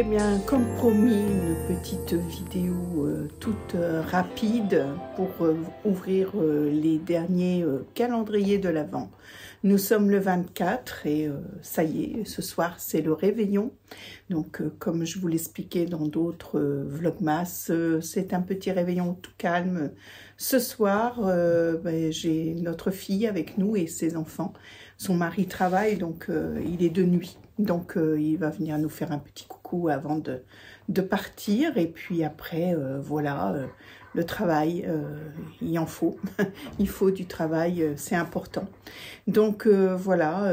eh bien, comme promis, une petite vidéo toute rapide pour ouvrir les derniers calendriers de l'Avent. Nous sommes le 24 et ça y est, ce soir c'est le réveillon. Donc comme je vous l'expliquais dans d'autres vlogmas, c'est un petit réveillon tout calme. Ce soir, j'ai notre fille avec nous et ses enfants. Son mari travaille, donc il est de nuit. Donc il va venir nous faire un petit coucou avant de partir. Et puis après, voilà, le travail, il en faut. Il faut du travail, c'est important. Donc voilà,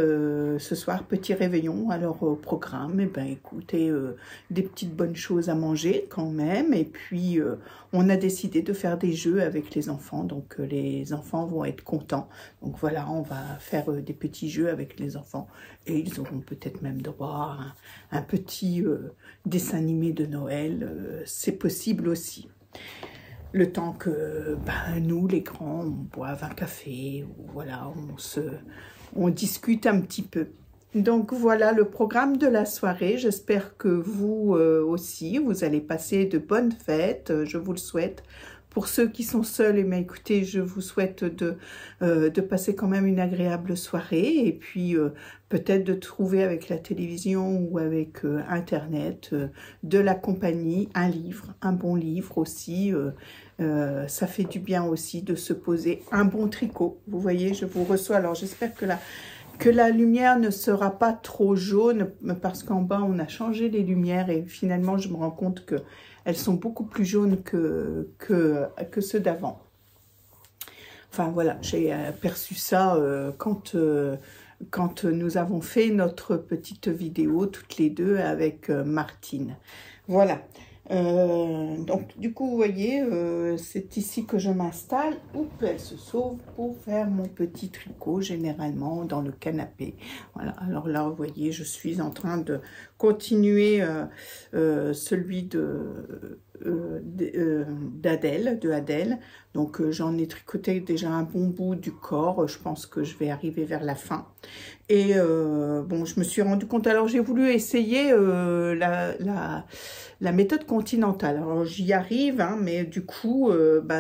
ce soir, petit réveillon. Alors au programme, eh ben, écoutez, des petites bonnes choses à manger quand même. Et puis on a décidé de faire des jeux avec les enfants. Donc les enfants vont être contents. Donc voilà, on va faire des petits jeux avec les enfants. Et ils auront peut-être même droit à un petit dessin animé de Noël. C'est possible aussi. Le temps que nous, les grands, on boive un café, ou voilà, on discute un petit peu. Donc voilà le programme de la soirée. J'espère que vous aussi, vous allez passer de bonnes fêtes. Je vous le souhaite. Pour ceux qui sont seuls, eh bien, écoutez, je vous souhaite de passer quand même une agréable soirée et puis peut-être de trouver avec la télévision ou avec Internet de la compagnie, un livre, un bon livre aussi. Ça fait du bien aussi de se poser un bon tricot. Vous voyez, je vous reçois. Alors j'espère que la lumière ne sera pas trop jaune parce qu'en bas on a changé les lumières et finalement je me rends compte que elles sont beaucoup plus jaunes que ceux d'avant. Enfin voilà, j'ai aperçu ça quand nous avons fait notre petite vidéo toutes les deux avec Martine. Voilà. Donc du coup vous voyez c'est ici que je m'installe. Oups, elle se sauve pour faire mon petit tricot généralement dans le canapé. Voilà, alors là vous voyez je suis en train de continuer celui d'Adèle. Donc j'en ai tricoté déjà un bon bout du corps. Je pense que je vais arriver vers la fin. Et bon, je me suis rendu compte, alors j'ai voulu essayer la méthode continentale. Alors j'y arrive, hein, mais du coup,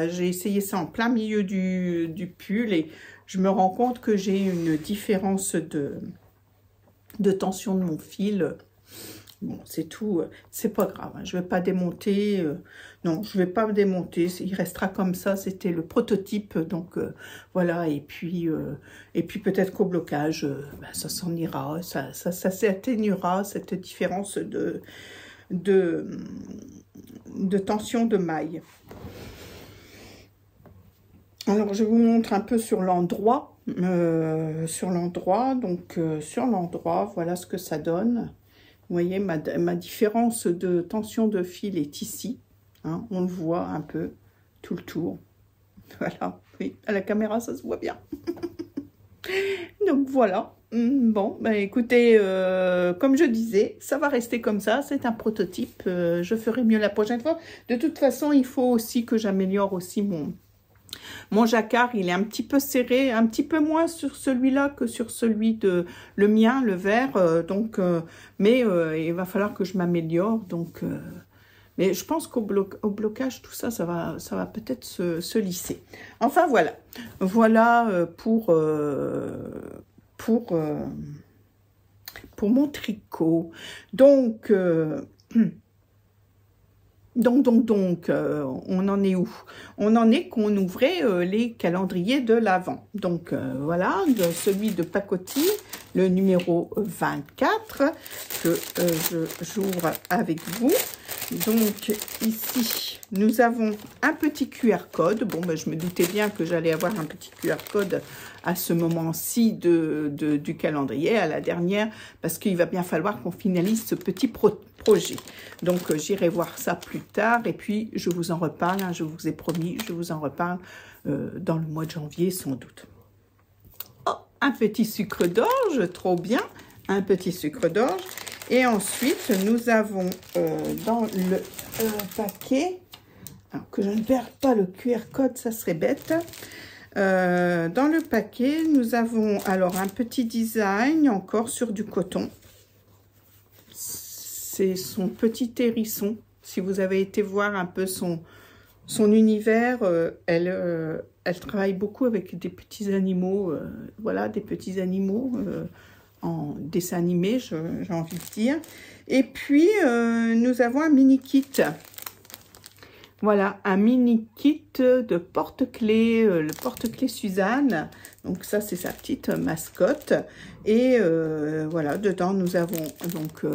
j'ai essayé ça en plein milieu du pull et je me rends compte que j'ai une différence de tension de mon fil. Bon, c'est tout, c'est pas grave, hein, je vais pas démonter, non, je vais pas me démonter, il restera comme ça, c'était le prototype, donc voilà, et puis peut-être qu'au blocage, ça s'en ira, ça s'atténuera, cette différence de tension de maille. Alors, je vous montre un peu sur l'endroit, donc sur l'endroit, voilà ce que ça donne. Vous voyez, ma différence de tension de fil est ici. Hein, on le voit un peu, tout le tour. Voilà, oui, à la caméra, ça se voit bien. Donc voilà. Bon, écoutez, comme je disais, ça va rester comme ça. C'est un prototype. Je ferai mieux la prochaine fois. De toute façon, il faut aussi que j'améliore aussi mon jacquard, il est un petit peu serré, un petit peu moins sur celui-là que sur celui de le mien, le vert. Mais il va falloir que je m'améliore. Donc, mais je pense qu'au blocage, tout ça, ça va peut-être se lisser. Enfin voilà, voilà pour mon tricot. Donc on en est où? On en est qu'on ouvrait les calendriers de l'Avent. Donc, voilà, celui de Pacotille, le numéro 24, que j'ouvre avec vous. Donc, ici, nous avons un petit QR code. Bon, je me doutais bien que j'allais avoir un petit QR code à ce moment-ci du calendrier, à la dernière, parce qu'il va bien falloir qu'on finalise ce petit projet. Donc, j'irai voir ça plus tard et puis je vous en reparle, hein, je vous ai promis, je vous en reparle dans le mois de janvier sans doute. Oh, un petit sucre d'orge, trop bien, un petit sucre d'orge. Et ensuite, nous avons dans le paquet, alors que je ne perds pas le QR code, ça serait bête. Dans le paquet, nous avons alors un petit design encore sur du coton. c'est son petit hérisson. Si vous avez été voir un peu son univers, elle travaille beaucoup avec des petits animaux, voilà, des petits animaux en dessin animé, j'ai envie de dire. Et puis, nous avons un mini kit. Voilà, un mini kit de porte-clés, le porte-clés Suzanne. Donc ça, c'est sa petite mascotte. Et voilà, dedans, nous avons donc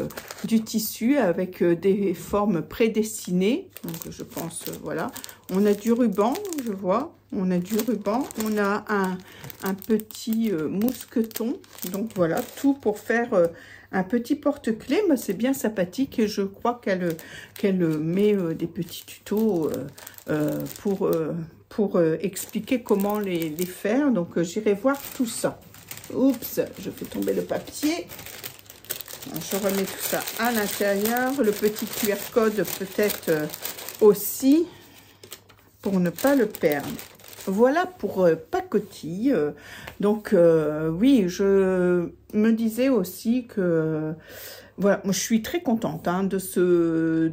du tissu avec des formes prédessinées. Donc je pense, voilà. On a du ruban, je vois. On a du ruban. On a un petit mousqueton. Donc voilà, tout pour faire... un petit porte-clés, mais c'est bien sympathique et je crois qu'elle met des petits tutos pour expliquer comment les faire. Donc j'irai voir tout ça. Oups, je fais tomber le papier. Je remets tout ça à l'intérieur. Le petit QR code peut-être aussi pour ne pas le perdre. Voilà pour pacotille. Donc oui, je me disais aussi que voilà, moi je suis très contente hein, de ce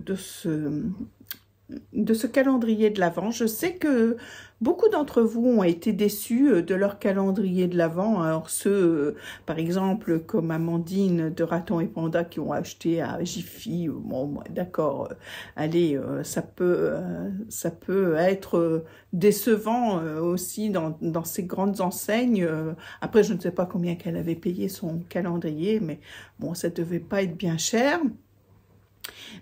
calendrier de l'Avent. Je sais que beaucoup d'entre vous ont été déçus de leur calendrier de l'Avent. Alors ceux, par exemple, comme Amandine de Raton et Panda qui ont acheté à Jiffy, bon, d'accord, allez, ça peut être décevant aussi dans ces grandes enseignes. Après, je ne sais pas combien qu'elle avait payé son calendrier, mais bon, ça devait pas être bien cher.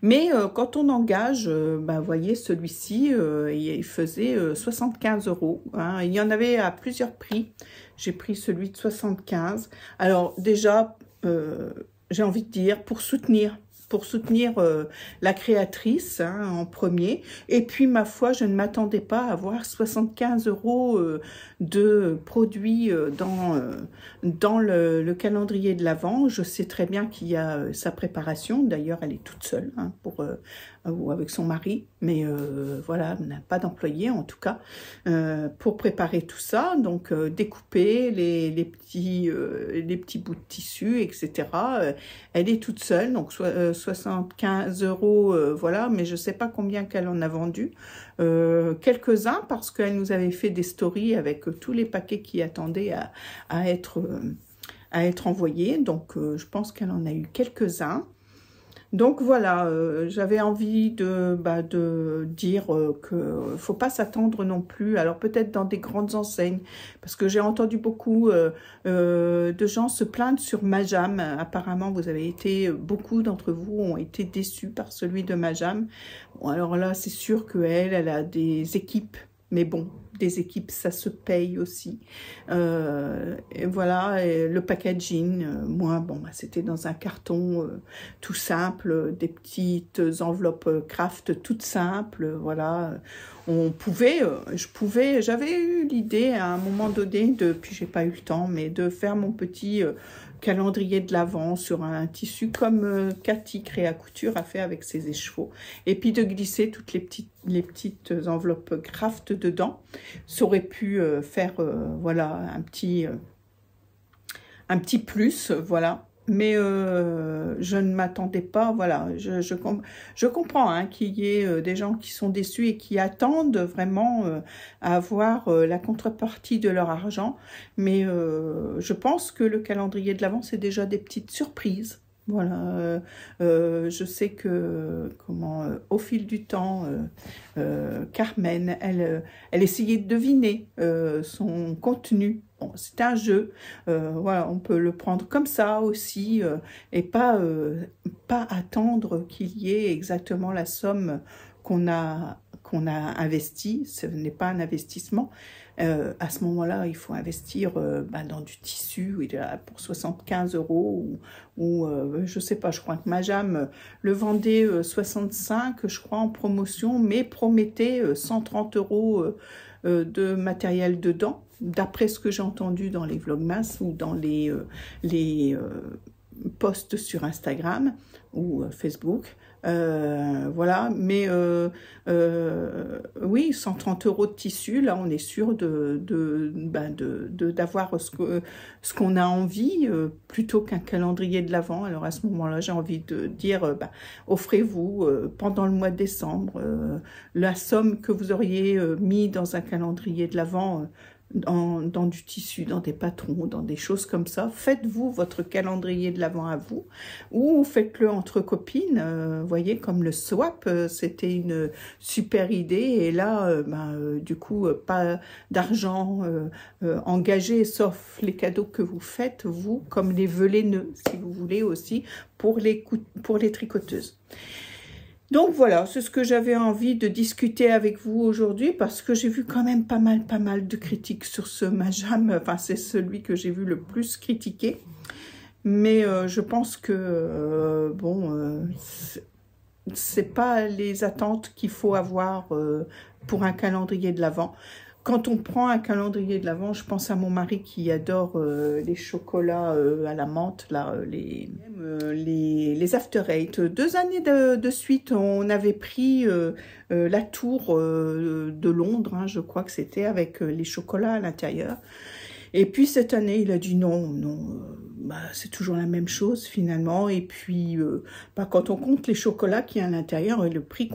Mais quand on engage, vous voyez, celui-ci, il faisait 75 €. Hein. Il y en avait à plusieurs prix. J'ai pris celui de 75. Alors déjà, j'ai envie de dire, pour soutenir la créatrice hein, en premier. Et puis, ma foi, je ne m'attendais pas à avoir 75 € de produits dans le calendrier de l'Avent. Je sais très bien qu'il y a sa préparation. D'ailleurs, elle est toute seule hein, ou avec son mari. Mais voilà, elle n'a pas d'employé en tout cas pour préparer tout ça. Donc, découper les petits bouts de tissu, etc. Elle est toute seule. Donc, 75 €, voilà, mais je ne sais pas combien qu'elle en a vendu. Quelques-uns parce qu'elle nous avait fait des stories avec tous les paquets qui attendaient à être envoyés. Donc, je pense qu'elle en a eu quelques-uns. Donc voilà, j'avais envie de dire qu'il ne faut pas s'attendre non plus, alors peut-être dans des grandes enseignes, parce que j'ai entendu beaucoup de gens se plaindre sur Majam. Apparemment, beaucoup d'entre vous ont été déçus par celui de Majam. Bon, alors là, c'est sûr qu'elle a des équipes. Mais bon, des équipes, ça se paye aussi. Et voilà, et le packaging, moi, bon, c'était dans un carton tout simple, des petites enveloppes craft toutes simples, voilà. J'avais eu l'idée à un moment donné, puis j'ai pas eu le temps, mais de faire mon petit calendrier de l'Avent sur un tissu comme Cathy Créa Couture a fait avec ses écheveaux. Et puis de glisser toutes les petites enveloppes craft dedans. Ça aurait pu faire, voilà, un petit plus, voilà. Mais je ne m'attendais pas, voilà, je comprends hein, qu'il y ait des gens qui sont déçus et qui attendent vraiment à avoir la contrepartie de leur argent. Mais je pense que le calendrier de l'Avent, c'est déjà des petites surprises. Voilà, je sais que au fil du temps, Carmen, elle essayait de deviner son contenu. Bon, c'est un jeu, voilà, on peut le prendre comme ça aussi et pas attendre qu'il y ait exactement la somme qu'on a investi. Ce n'est pas un investissement. À ce moment-là, il faut investir dans du tissu pour 75 € ou je sais pas, je crois que Majam le vendait 65, je crois, en promotion, mais promettait 130 € de matériel dedans, d'après ce que j'ai entendu dans les vlogmas ou dans les posts sur Instagram ou Facebook. Voilà, mais oui, 130 € de tissu, là on est sûr d'avoir ce qu'on a envie, plutôt qu'un calendrier de l'Avent. Alors à ce moment-là, j'ai envie de dire, offrez-vous pendant le mois de décembre la somme que vous auriez mis dans un calendrier de l'Avent, dans du tissu, dans des patrons, dans des choses comme ça. Faites-vous votre calendrier de l'Avent à vous, ou faites-le entre copines. Voyez, comme le swap, c'était une super idée. Et là, du coup, pas d'argent engagé, sauf les cadeaux que vous faites, vous, comme les velets nœuds, si vous voulez aussi, pour les tricoteuses. Donc voilà, c'est ce que j'avais envie de discuter avec vous aujourd'hui, parce que j'ai vu quand même pas mal de critiques sur ce Majam. Enfin, c'est celui que j'ai vu le plus critiqué. Mais je pense que, c'est pas les attentes qu'il faut avoir pour un calendrier de l'Avent. Quand on prend un calendrier de l'Avent, je pense à mon mari qui adore les chocolats à la menthe, là, les After Eight. 2 années de suite, on avait pris la tour de Londres, hein, je crois que c'était, avec les chocolats à l'intérieur. Et puis cette année, il a dit non, c'est toujours la même chose finalement. Et puis, quand on compte les chocolats qu'il y a à l'intérieur et le prix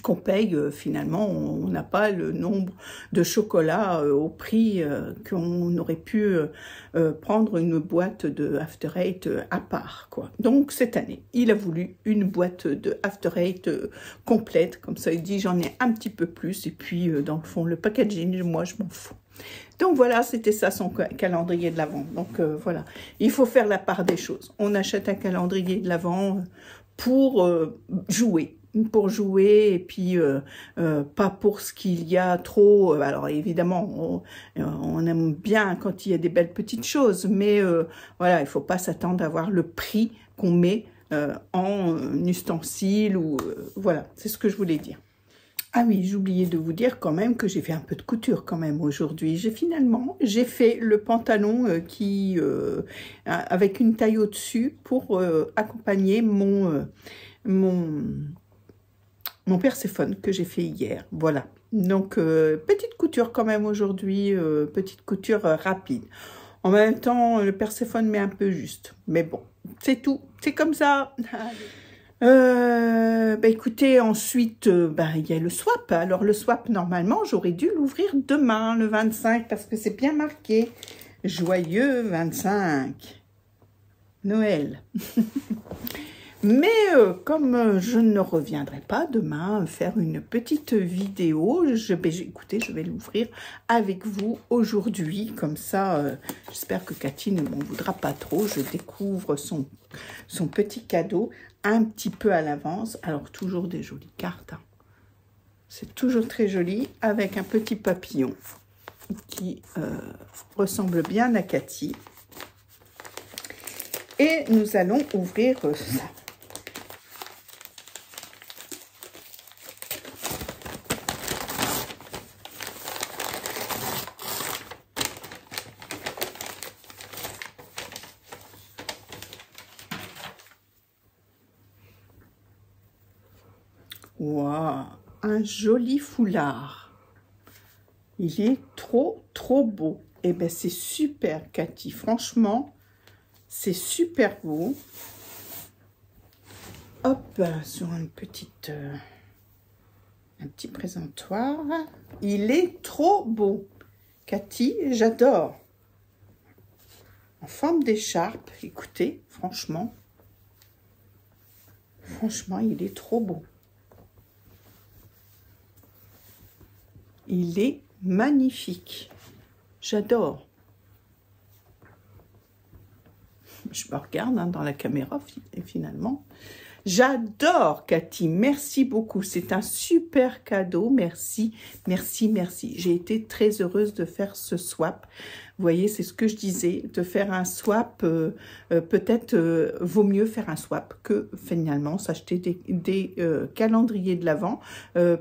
qu'on paye, finalement, on n'a pas le nombre de chocolats au prix qu'on aurait pu prendre une boîte de After Eight à part, quoi. Donc, cette année, il a voulu une boîte de After Eight complète. Comme ça, il dit, j'en ai un petit peu plus. Et puis, dans le fond, le packaging, moi, je m'en fous. Donc, voilà, c'était ça son calendrier de l'Avent. Donc, voilà, il faut faire la part des choses. On achète un calendrier de l'Avent pour jouer. Et puis pas pour ce qu'il y a trop. Alors évidemment, on aime bien quand il y a des belles petites choses, mais voilà, il faut pas s'attendre à voir le prix qu'on met en ustensile, ou voilà, c'est ce que je voulais dire. Ah oui, j'oubliais de vous dire quand même que j'ai fait un peu de couture quand même aujourd'hui. J'ai fait le pantalon avec une taille au-dessus pour accompagner mon Perséphone que j'ai fait hier. Voilà. Donc, petite couture quand même aujourd'hui, petite couture rapide. En même temps, le Perséphone met un peu juste. Mais bon, c'est tout. C'est comme ça. Écoutez, ensuite, il y a le swap. Alors, le swap, normalement, j'aurais dû l'ouvrir demain, le 25, parce que c'est bien marqué. Joyeux 25. Noël. Mais comme je ne reviendrai pas demain faire une petite vidéo, écoutez, je vais l'ouvrir avec vous aujourd'hui. Comme ça, j'espère que Cathy ne m'en voudra pas trop. Je découvre son petit cadeau un petit peu à l'avance. Alors, toujours des jolies cartes, hein. C'est toujours très joli, avec un petit papillon qui ressemble bien à Cathy. Et nous allons ouvrir ça. Waouh, un joli foulard. Il est trop beau. Eh bien, c'est super, Cathy. Franchement, c'est super beau. Hop, sur un petit présentoir. Il est trop beau. Cathy, j'adore. En forme d'écharpe. Écoutez, franchement, il est trop beau. Il est magnifique. J'adore. Je me regarde dans la caméra et finalement. J'adore, Cathy. Merci beaucoup. C'est un super cadeau. Merci, merci, merci. J'ai été très heureuse de faire ce swap. Vous voyez, c'est ce que je disais. De faire un swap, peut-être vaut mieux faire un swap que finalement s'acheter des calendriers de l'Avent.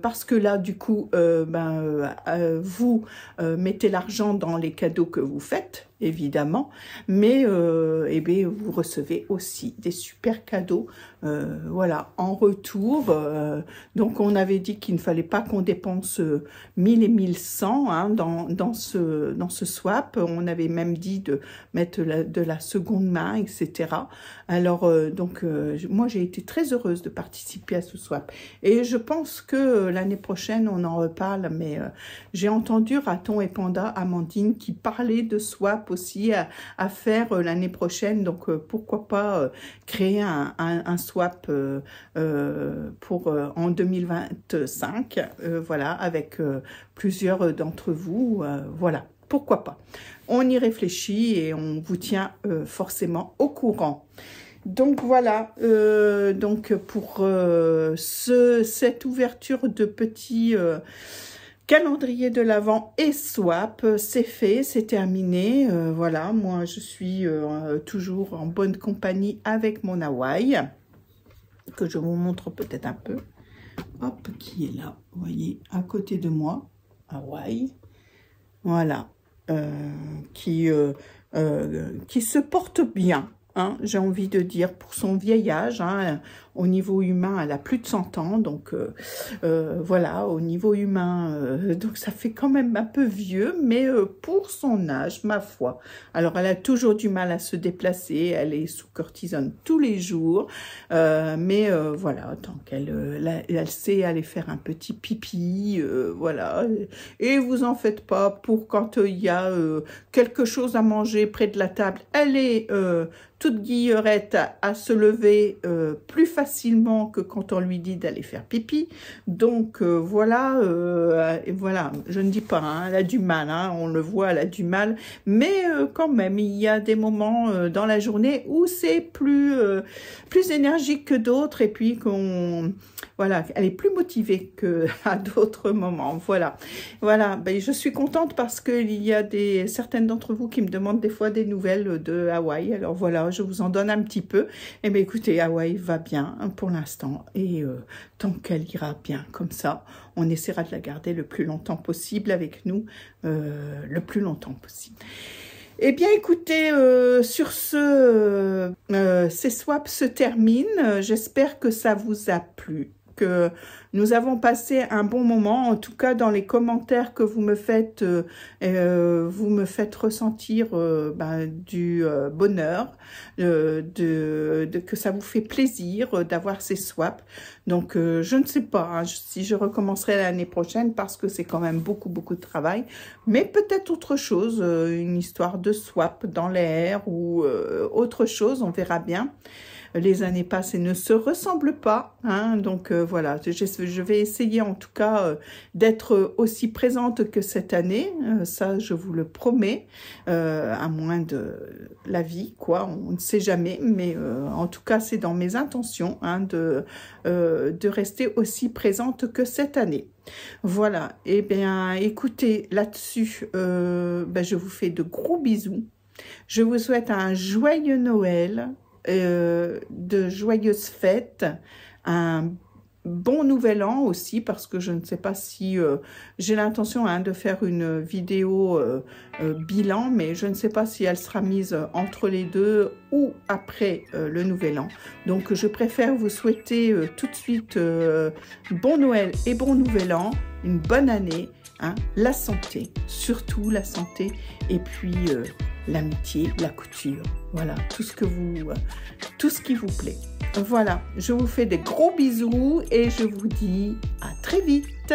Parce que là, du coup, vous mettez l'argent dans les cadeaux que vous faites, évidemment. Mais vous recevez aussi des super cadeaux voilà, en retour. Donc on avait dit qu'il ne fallait pas qu'on dépense 1000 et 1100 hein, dans ce swap. On avait même dit de mettre de la seconde main, etc. Alors donc moi j'ai été très heureuse de participer à ce swap. Et je pense que l'année prochaine on en reparle, mais j'ai entendu Raton et Panda, Amandine, qui parlaient de swap aussi à faire l'année prochaine. Donc pourquoi pas créer un swap pour en 2025, voilà, avec plusieurs d'entre vous, voilà, pourquoi pas. On y réfléchit et on vous tient forcément au courant. Donc voilà, donc pour cette ouverture de petits calendrier de l'Avent et swap, c'est fait, c'est terminé. Voilà, moi je suis toujours en bonne compagnie avec mon Hawaï, que je vous montre peut-être un peu. Hop, qui est là, vous voyez, à côté de moi, Hawaï. Voilà, qui se porte bien. Hein, j'ai envie de dire, pour son vieil âge, hein, au niveau humain, elle a plus de 100 ans, donc voilà, au niveau humain, donc ça fait quand même un peu vieux, mais pour son âge, ma foi. Alors, elle a toujours du mal à se déplacer, elle est sous cortisone tous les jours, mais voilà, tant qu'elle elle sait aller faire un petit pipi, voilà, et vous en faites pas, pour quand il y a quelque chose à manger près de la table, elle est toute guillerette à se lever plus facilement que quand on lui dit d'aller faire pipi. Donc voilà, voilà, je ne dis pas, hein, elle a du mal, hein, on le voit, elle a du mal, mais quand même, il y a des moments dans la journée où c'est plus énergique que d'autres, et puis voilà, elle est plus motivée qu'à d'autres moments. Voilà, voilà. Ben, je suis contente parce qu'il y a certaines d'entre vous qui me demandent des fois des nouvelles de Hawaï. Alors voilà, je vous en donne un petit peu. Et bien écoutez, Hawaï va bien pour l'instant, et tant qu'elle ira bien comme ça, on essaiera de la garder le plus longtemps possible avec nous, le plus longtemps possible. Eh bien, écoutez, sur ce, ces swaps se terminent. J'espère que ça vous a plu, que nous avons passé un bon moment. En tout cas, dans les commentaires que vous me faites ressentir du bonheur, que ça vous fait plaisir d'avoir ces swaps. Donc, je ne sais pas hein, si je recommencerai l'année prochaine, parce que c'est quand même beaucoup de travail. Mais peut-être autre chose, une histoire de swap dans l'air ou autre chose, on verra bien. Les années passent et ne se ressemblent pas, hein, donc voilà, je vais essayer en tout cas d'être aussi présente que cette année, ça je vous le promets, à moins de la vie, quoi, on ne sait jamais, mais en tout cas c'est dans mes intentions hein, de rester aussi présente que cette année. Voilà, et bien écoutez, là-dessus, je vous fais de gros bisous, je vous souhaite un joyeux Noël, de joyeuses fêtes, un bon nouvel an aussi, parce que je ne sais pas si j'ai l'intention hein, de faire une vidéo bilan, mais je ne sais pas si elle sera mise entre les deux ou après le nouvel an. Donc je préfère vous souhaiter tout de suite bon Noël et bon nouvel an, une bonne année, hein, la santé, surtout la santé, et puis l'amitié, la couture, voilà, tout ce qui vous plaît. Voilà, je vous fais des gros bisous et je vous dis à très vite.